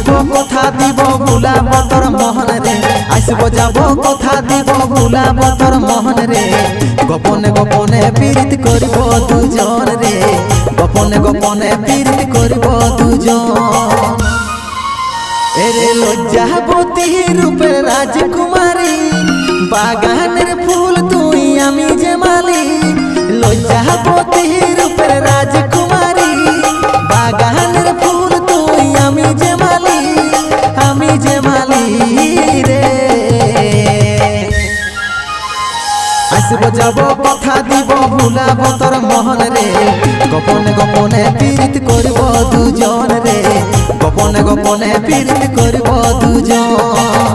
যাব কথা দিব ভুলাব তোর মহন রে আসব যাব কথা দিব ভুলাব তোর মহন রে গোপনে গোপনে পীড়িত করিব দুজন রে গোপনে গোপনে পীড়িত করিব দুজন এরে লজ্জাবতী রূপের রাজকুমারী বাগানের ফুল তুই আমি যে মালি লজ্জাবতী রূপের রাজকুমারী বাগানের ফুল তুই আমি যে মালি রে আসব যাব কথা দিব ভুলাব তোর মহন রে গোপনে গোপনে পীড়িত করিব দুজন রে গোপনে গোপনে পীড়িত করিব দুজন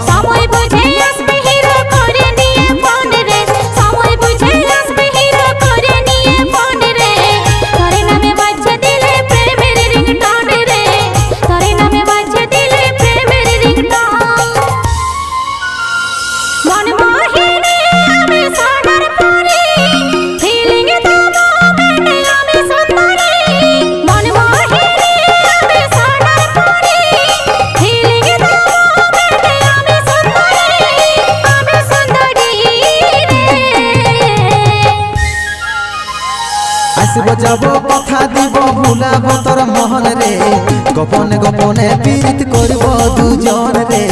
সময় বুঝে আসবে হিরো করে নিয়ে ফোন রে সময় বুঝে আসবে হিরো করে নিয়ে ফোন রে তোরে নামে বাজছে দিলে প্রেমের রিংটোন রে তোরে নামে বাজছে দিলে প্রেমের রিংটোন মন মোহিনী আমি সোনার পরি ফিলিং দেবো মেনে আমি সুন্দরী মন মোহিনী আমি সোনার পরি ফিলিং দেবো মেনে আমি সুন্দরী রে আসব যাব কথা দিব ভুলাব তোর মহন রে গোপনে গোপনে পীড়িত করিব দুজন রে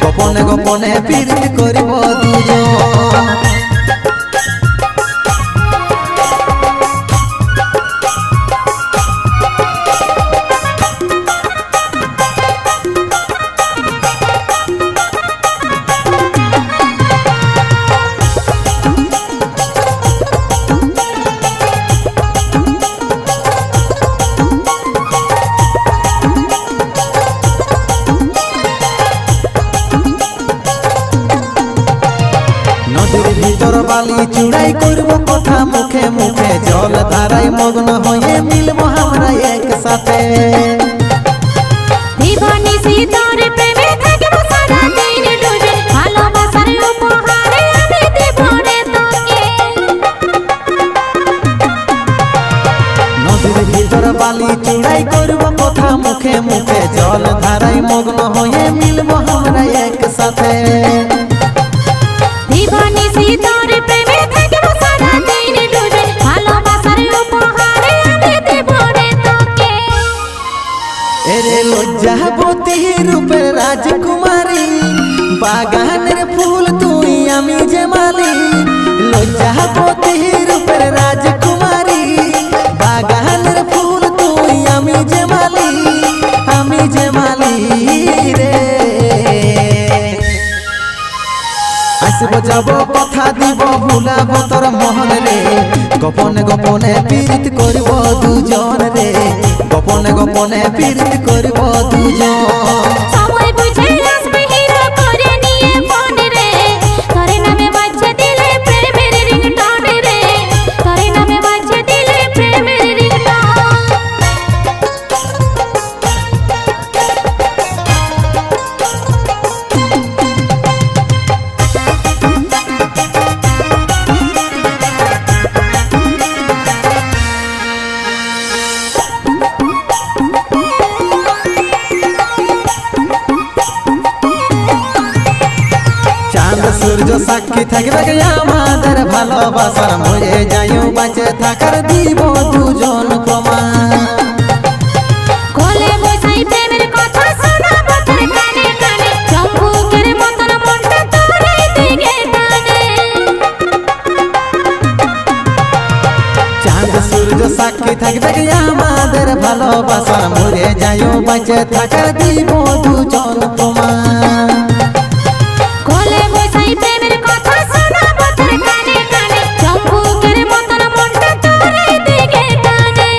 গোপনে গোপনে পীড়িত করিব দুজন নদীর ভিতর বালি চূড়াই করব কথা মুখে মুখে জল ধারায় মগ্ন হয়ে মিলব আমরা একসাথে দিবানি সীতার প্রেমে থাকবো সারা দিন ডুবে ভালোবাসার উপহারে আমি দেব রে তোকে নদীর ভিতর বালি চূড়াই করব কথা মুখে মুখে জল ধারায় মগ্ন হয়ে মিলব আমরা একসাথে দিবানি সীতার প্রেমে থাকবো সারা দিন ডুবে ভালোবাসার উপহারে আমি দেব রে তোকে এরে লজ্জাবতী রূপের রাজকুমারী বাগানের ফুল তুই আমি যে মালি লজ্জাবতী রূপের রাজকুমারী বাগানের ফুল তুই আমি যে মালি রে আসব যাব কথা দিব ভুলাব তোর মহন রে গোপনে গোপনে পীড়িত করিব দুজন রে গোপনে গোপনে পীড়িত করিব দুজন সময় বুঝে আসবে হিরো করে নিয়ে ফোন রে তোরে নামে বাজছে দিলে প্রেমের রিংটোন রে তোরে নামে বাজছে দিলে প্রেমের রিংটোন চাঁদ সূর্য সাক্ষী থাকবে গে আমাদের ভালোবাসার মরে যাইও বাঁচে থাকার দিব দুজন প্রমাণ কোলে বসাই প্রেমের কথা শোনাবো তোর কানে কানে চম্পুকের মতন মনটা তোরই দিকে টানে চাঁদ সূর্য সাক্ষী থাকবে গে আমাদের ভালোবাসার মরে যাইও বাঁচে থাকার দিব দুজন প্রমাণ কোলে বসাই প্রেমের কথা শোনাবো তোর কানে কানে চম্পুকের মতন মনটা তোরই দিকে টানে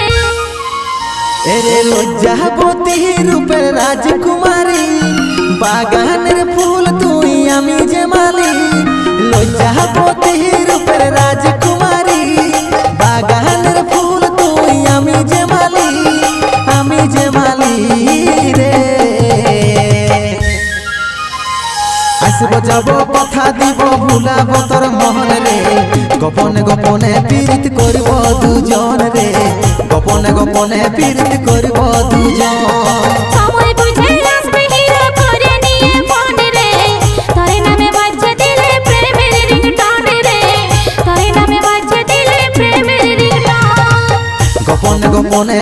এরে লজ্জাবতী রূপের রাজকুমারী বাগানের ফুল তুই আমি যে মালি লজ্জাবতী রূপের রাজকুমারী বাগানের ফুল তুই আমি যে মালি রে আসব যাব কথা দিব ভুলাব তোর মহন রে গোপনে গোপনে পীড়িত করিব দুজন রে গোপনে গোপনে পীড়িত করিব